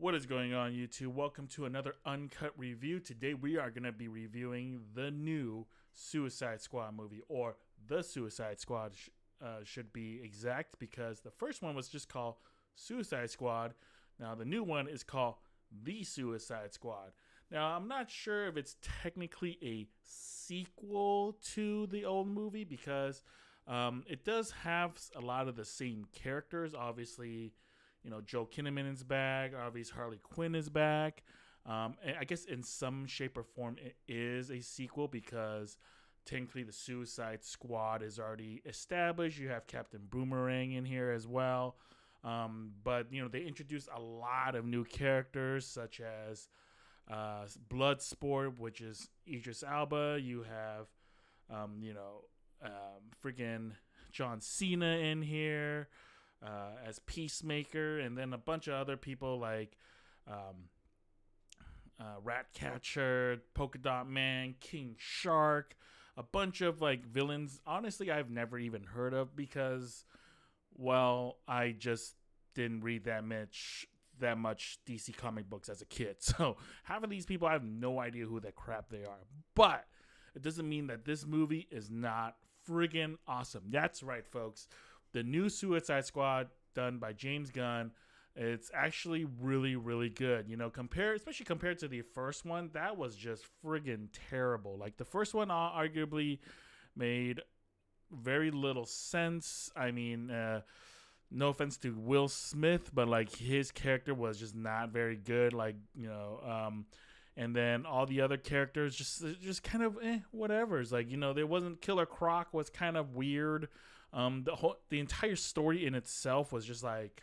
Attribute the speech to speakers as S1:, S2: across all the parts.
S1: What is going on, YouTube? Welcome to another Uncut review. Today we are going to be reviewing the new Suicide Squad movie, or The Suicide Squad should be exact, because the first one was just called Suicide Squad. Now the new one is called The Suicide Squad. Now I'm not sure if it's technically a sequel to the old movie because it does have a lot of the same characters, obviously. Joe Kinnaman is back. Obviously, Harley Quinn is back. And I guess in some shape or form, it is a sequel because technically the Suicide Squad is already established. You have Captain Boomerang in here as well. But they introduced a lot of new characters, such as Bloodsport, which is Idris Elba. You have, freaking John Cena in here. As Peacemaker, and then a bunch of other people like Ratcatcher, Polka Dot Man, King Shark, a bunch of like villains. Honestly, I've never even heard of because, well, I just didn't read that much DC comic books as a kid. So half of these people, I have no idea who the crap they are. But it doesn't mean that this movie is not friggin' awesome. That's right, folks. The new Suicide Squad done by James Gunn, it's actually really, really good. Especially compared to the first one, that was just friggin' terrible. Like the first one arguably made very little sense. I mean, no offense to Will Smith, but like his character was just not very good. And then all the other characters just kind of whatever. It's like, there wasn't Killer Croc was kind of weird. The entire story in itself was just like,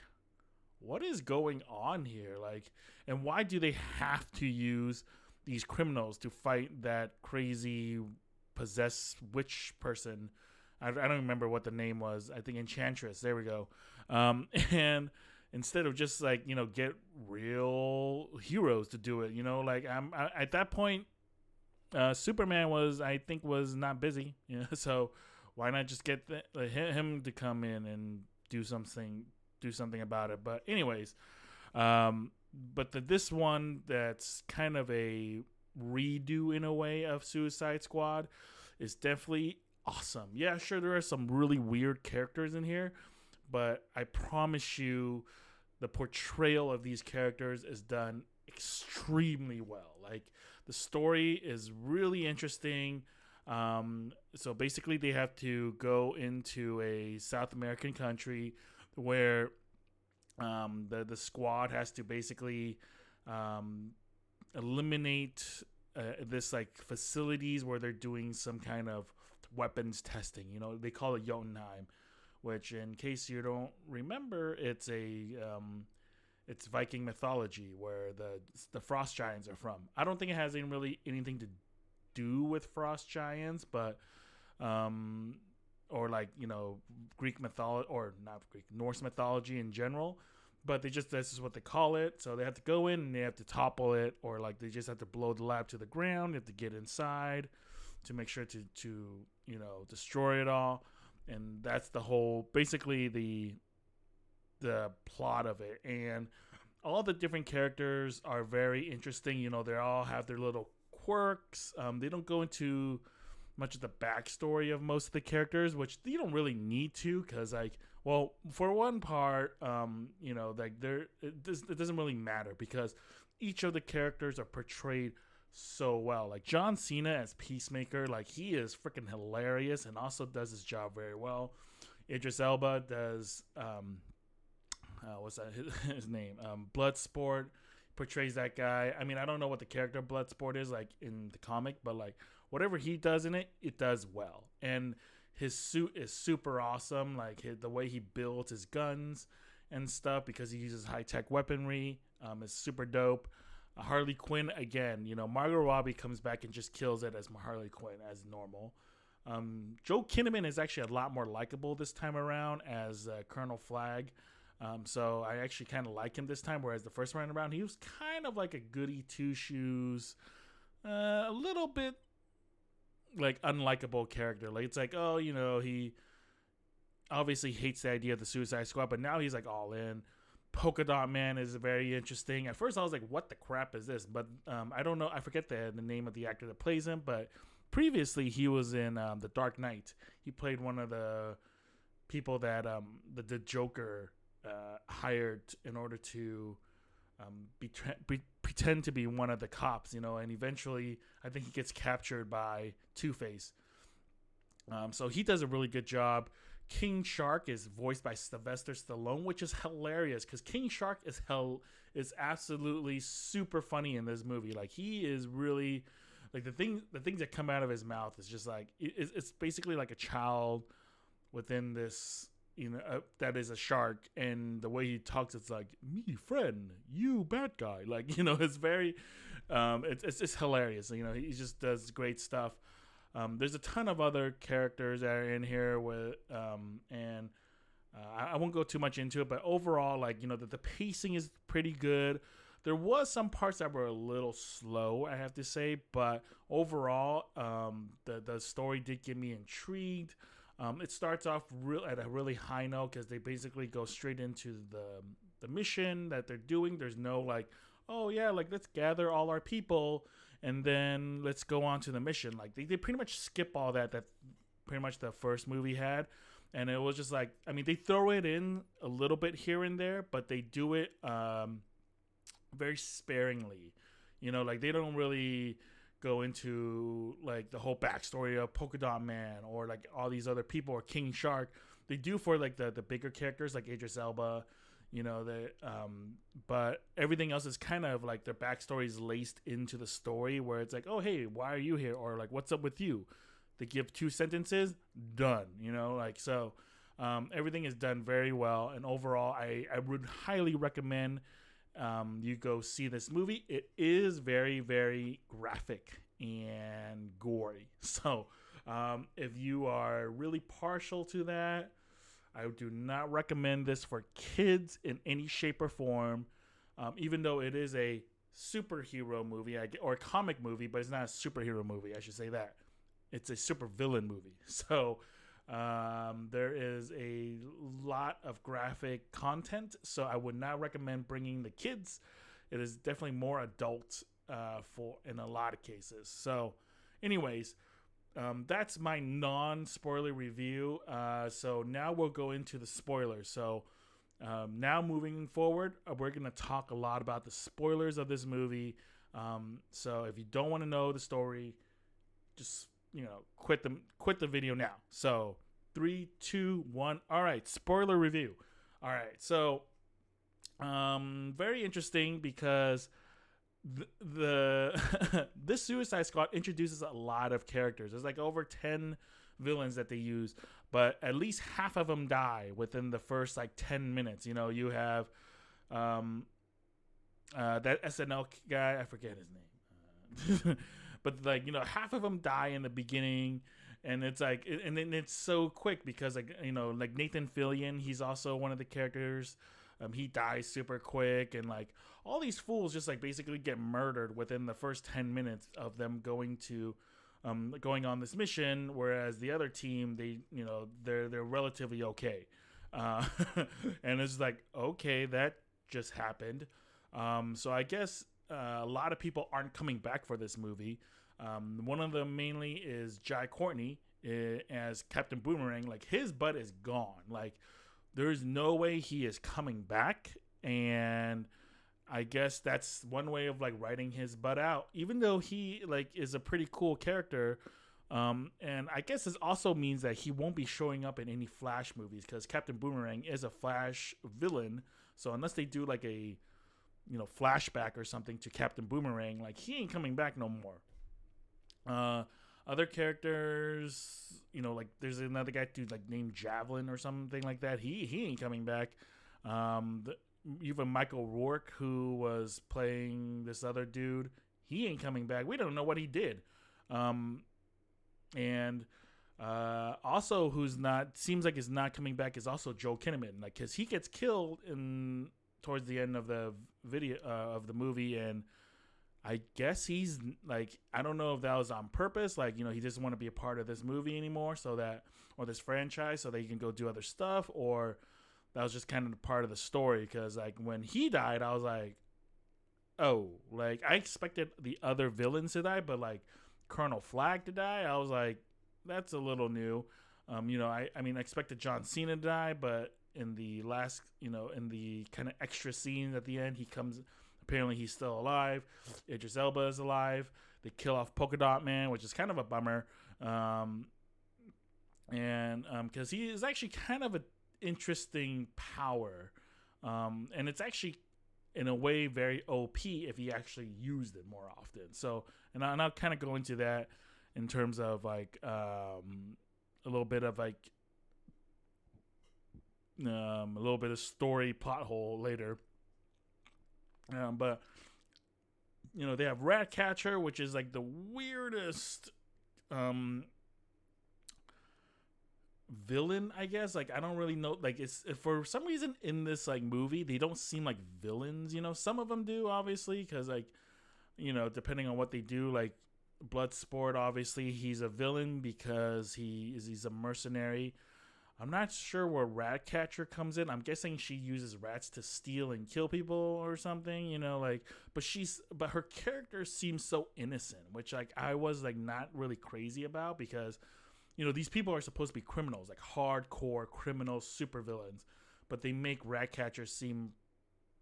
S1: what is going on here? Like, and why do they have to use these criminals to fight that crazy possessed witch person? I don't remember what the name was. I think Enchantress. There we go. And instead of just like, get real heroes to do it, at that point, Superman was not busy, so why not just get him to come in and do something about it? But anyways, this one that's kind of a redo in a way of Suicide Squad is definitely awesome. Yeah, sure, there are some really weird characters in here, but I promise you, the portrayal of these characters is done extremely well. Like the story is really interesting. So basically they have to go into a South American country where the squad has to basically eliminate this like facilities where they're doing some kind of weapons testing. They call it Jotunheim, which, in case you don't remember, it's Viking mythology where the frost giants are from. I don't think it has anything to do with frost giants, but or like Greek mythology, or not Greek, Norse mythology in general. But this is what they call it. So they have to go in and they have to topple it, or like they just have to blow the lab to the ground. You have to get inside to make sure to destroy it all. And that's the whole, basically the plot of it. And all the different characters are very interesting. They all have their little quirks. They don't go into much of the backstory of most of the characters, which you don't really need to, because for one part, it doesn't really matter because each of the characters are portrayed so well. Like John Cena as Peacemaker, like he is freaking hilarious and also does his job very well. Idris Elba does what's that his name? Bloodsport, portrays that guy. I mean, I don't know what the character Bloodsport is like in the comic, but like whatever he does in it, it does well. And his suit is super awesome. Like the way he builds his guns and stuff, because he uses high-tech weaponry, is super dope. Harley Quinn, again, Margot Robbie comes back and just kills it as Harley Quinn as normal. Joe Kinnaman is actually a lot more likable this time around as Colonel Flag. So I actually kind of like him this time, whereas the first round around, he was kind of like a goody two-shoes, a little bit like unlikable character. Like it's like, he obviously hates the idea of the Suicide Squad, but now he's like all in. Polka Dot Man is very interesting. At first, I was like, "What the crap is this?" But I don't know. I forget the name of the actor that plays him. But previously, he was in The Dark Knight. He played one of the people that the Joker hired in order to pretend to be one of the cops, and eventually I think he gets captured by Two-Face. So he does a really good job. King Shark is voiced by Sylvester Stallone, which is hilarious because King Shark is absolutely super funny in this movie. Like, he is really, like, the things that come out of his mouth is just like it's basically like a child within this, that is a shark, and the way he talks, it's like, me friend, you bad guy. Like, it's very it's just hilarious. He just does great stuff. There's a ton of other characters that are in here and I won't go too much into it, but overall, like, the pacing is pretty good. There was some parts that were a little slow, I have to say, but overall, the story did get me intrigued. It starts off at a really high note because they basically go straight into the mission that they're doing. There's no like, oh yeah, like, let's gather all our people and then let's go on to the mission. Like, they pretty much skip all that pretty much the first movie had. And it was just like, I mean, they throw it in a little bit here and there, but they do it very sparingly. Like, they don't really go into like the whole backstory of Polka Dot Man or like all these other people or King Shark. They do for like the bigger characters like Idris Elba, but everything else is kind of like their backstory is laced into the story where it's like, oh hey, why are you here, or like, what's up with you? They give 2 sentences, done. So everything is done very well, and overall I would highly recommend you go see this movie. It is very, very graphic and gory. So if you are really partial to that, I do not recommend this for kids in any shape or form, even though it is a superhero movie or a comic movie, but it's not a superhero movie. I should say that. It's a super villain movie. So there is a lot of graphic content, so I would not recommend bringing the kids. It is definitely more adult for in a lot of cases. So anyways, that's my non-spoiler review. So now we'll go into the spoilers. So now moving forward, we're going to talk a lot about the spoilers of this movie. So if you don't want to know the story, just quit the video now. So 3, 2, 1. All right, spoiler review. All right, so very interesting because this Suicide Squad introduces a lot of characters. There's like over 10 villains that they use, but at least half of them die within the first like 10 minutes. You have that SNL guy, I forget his name. But like, half of them die in the beginning, and it's like, and then it's so quick because like, like Nathan Fillion, he's also one of the characters. He dies super quick, and like all these fools just like basically get murdered within the first 10 minutes of them going on this mission. Whereas the other team, they're relatively okay. And it's like, okay, that just happened. So I guess a lot of people aren't coming back for this movie. One of them mainly is Jai Courtney as Captain Boomerang. Like, his butt is gone. Like, there's no way he is coming back, and I guess that's one way of like writing his butt out, even though he like is a pretty cool character. And I guess this also means that he won't be showing up in any Flash movies because Captain Boomerang is a Flash villain. So unless they do like a flashback or something to Captain Boomerang, like, he ain't coming back no more. Other characters, like there's another guy dude like named Javelin or something like that. He ain't coming back. Even Michael Rourke, who was playing this other dude, he ain't coming back. We don't know what he did. And also seems like is not coming back is also Joel Kinnaman, like, because he gets killed towards the end of the video of the movie, and I guess he's like, I don't know if that was on purpose, like, he doesn't want to be a part of this movie anymore, or this franchise, so that he can go do other stuff, or that was just kind of part of the story. Because like when he died, I was like, oh, like I expected the other villains to die, but like Colonel Flag to die, I was like, that's a little new. I mean, I expected John Cena to die, but in the last, in the kind of extra scenes at the end, he comes. Apparently, he's still alive. Idris Elba is alive. They kill off Polka Dot Man, which is kind of a bummer. And because he is actually kind of an interesting power, and it's actually in a way very OP if he actually used it more often. So, and I'll kind of go into that in terms of like a little bit of like a little bit of story plot hole later. But they have Ratcatcher, which is like the weirdest villain, I guess. Like I don't really know. Like it's for some reason in this like movie they don't seem like villains. Some of them do, obviously, because like depending on what they do, like Bloodsport, obviously he's a villain because he's a mercenary. I'm not sure where Ratcatcher comes in. I'm guessing she uses rats to steal and kill people or something, but her character seems so innocent, which like I was like not really crazy about because, these people are supposed to be criminals, like hardcore criminals, supervillains, but they make Ratcatcher seem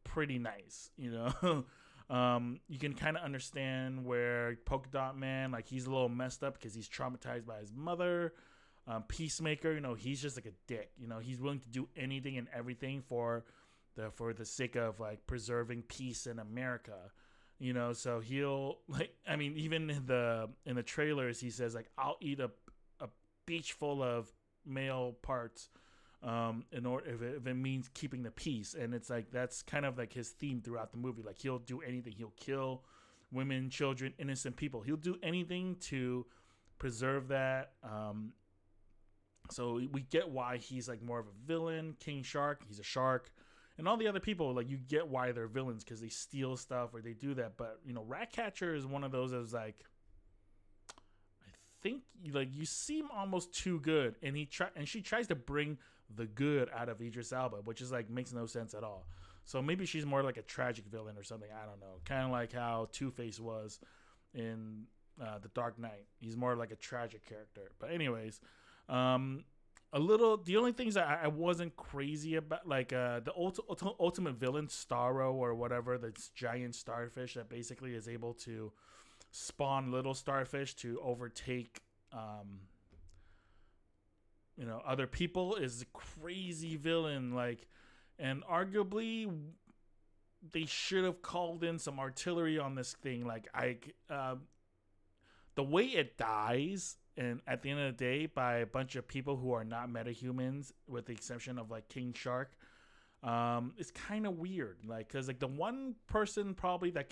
S1: pretty nice, You can kind of understand where Polka Dot Man, like he's a little messed up because he's traumatized by his mother. Peacemaker, he's just like a dick. He's willing to do anything and everything for the sake of like preserving peace in America. So he'll like, I mean, even in the trailers, he says like, I'll eat a beach full of male parts, in order if it means keeping the peace. And it's like that's kind of like his theme throughout the movie. Like he'll do anything. He'll kill women, children, innocent people. He'll do anything to preserve that. So we get why he's like more of a villain. King Shark, he's a shark, and all the other people, like you get why they're villains because they steal stuff or they do that. But Ratcatcher is one of those that's like, I think like you seem almost too good, and she tries to bring the good out of Idris Elba, which is like makes no sense at all. So maybe she's more like a tragic villain or something. I don't know, kind of like how Two-Face was in The Dark Knight. He's more like a tragic character. But anyways. The only things that I wasn't crazy about, like the ultimate villain, Starro or whatever, this giant starfish that basically is able to spawn little starfish to overtake, other people, is a crazy villain. Like, and arguably they should have called in some artillery on this thing. Like the way it dies. And at the end of the day, by a bunch of people who are not metahumans, with the exception of like King Shark, it's kind of weird. Like, cause like the one person probably that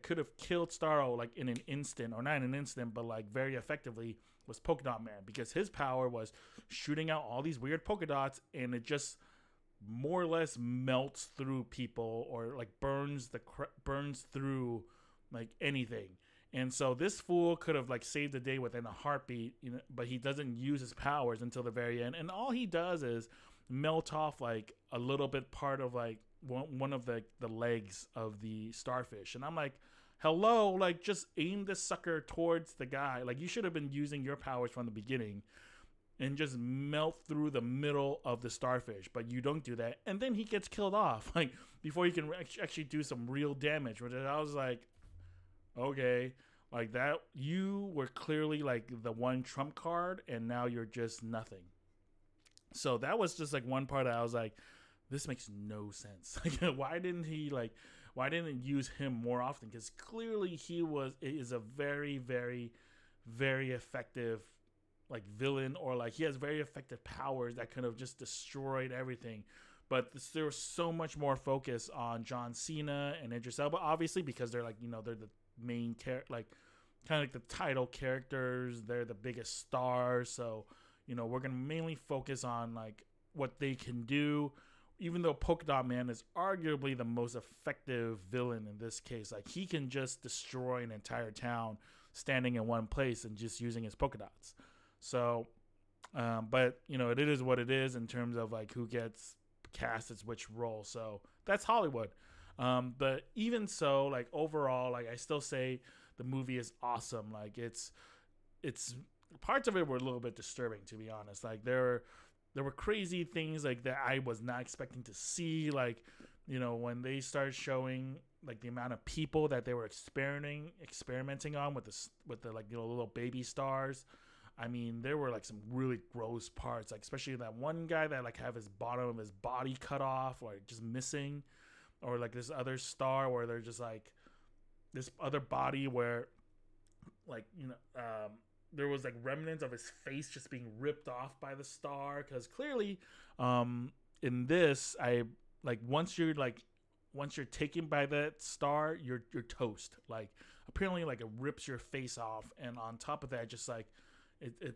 S1: could have killed Starro like in an instant, or not in an instant, but like very effectively, was Polka Dot Man, because his power was shooting out all these weird polka dots, and it just more or less melts through people, or like burns through like anything. And so this fool could have like saved the day within a heartbeat, but he doesn't use his powers until the very end. And all he does is melt off like a little bit part of like one of the legs of the starfish. And I'm like, hello, like just aim this sucker towards the guy. Like you should have been using your powers from the beginning and just melt through the middle of the starfish. But you don't do that. And then he gets killed off like before he can actually do some real damage. Which I was like, okay, like that, you were clearly like the one trump card, and now you're just nothing. So that was just like one part that I was like, this makes no sense. Like, why didn't it use him more often? Because clearly he is a very, very, very effective like villain, or like he has very effective powers that could have just destroyed everything. But there was so much more focus on John Cena and Idris Elba, obviously, because they're like, they're the main like kind of like the title characters. They're the biggest stars. So, we're going to mainly focus on like what they can do, even though Polka Dot Man is arguably the most effective villain in this case. Like he can just destroy an entire town standing in one place and just using his polka dots. So, but it is what it is in terms of like who gets cast as which role. So that's Hollywood. But even so, like overall, like I still say the movie is awesome. Like it's parts of it were a little bit disturbing, to be honest. Like there were crazy things like that I was not expecting to see. Like, you know, when they started showing like the amount of people that they were experimenting on with the like, you know, little baby stars. I mean, there were like some really gross parts, like especially that one guy that like have his bottom of his body cut off or just missing, or like this other star where they're just like this other body where like, you know, there was like remnants of his face just being ripped off by the star, because clearly in this, I like once you're taken by that star, you're toast. Like apparently like it rips your face off, and on top of that, just like it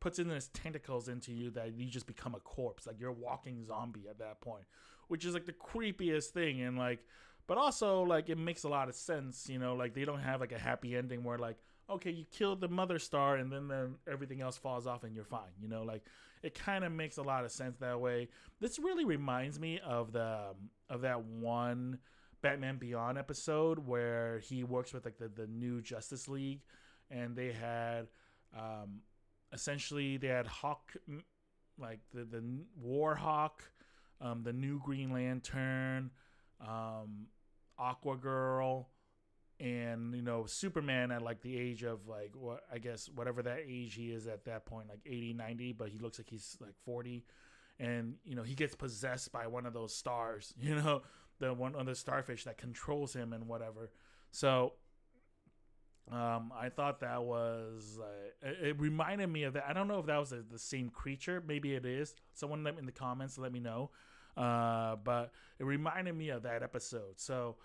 S1: puts in its tentacles into you that you just become a corpse. Like you're a walking zombie at that point, which is like the creepiest thing. And like, but also like it makes a lot of sense, you know, like they don't have like a happy ending where like, okay, you killed the mother star and then everything else falls off and you're fine, you know, like it kind of makes a lot of sense that way. This really reminds me of that one Batman Beyond episode where he works with like the new Justice League, and they had essentially they had Hawk, like the War Hawk, the new Green Lantern, Aqua Girl, and you know Superman at like the age of like what I guess whatever that age he is at that point, like 80, 90, but he looks like he's like 40, and you know he gets possessed by one of those stars, you know, the one of the starfish that controls him and whatever. So I thought that was it reminded me of that. I don't know if that was the same creature. Maybe it is. Someone let me in the comments, let me know. But it reminded me of that episode. So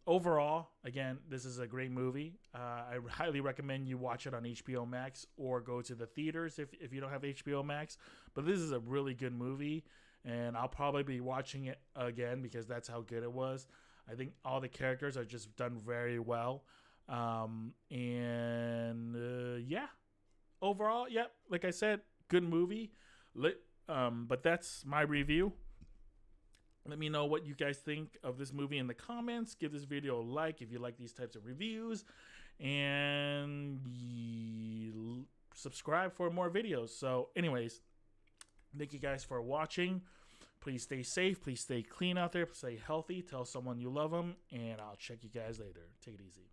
S1: overall, again, this is a great movie. I highly recommend you watch it on HBO Max or go to the theaters if you don't have HBO Max. But this is a really good movie, and I'll probably be watching it again because that's how good it was. I think all the characters are just done very well. Yeah, overall, yeah, like I said, good movie. But that's my review. Let me know what you guys think of this movie in the comments. Give this video a like if you like these types of reviews, and subscribe for more videos. So anyways, thank you guys for watching. Please stay safe. Please stay clean out there. Stay healthy. Tell someone you love them, and I'll check you guys later. Take it easy.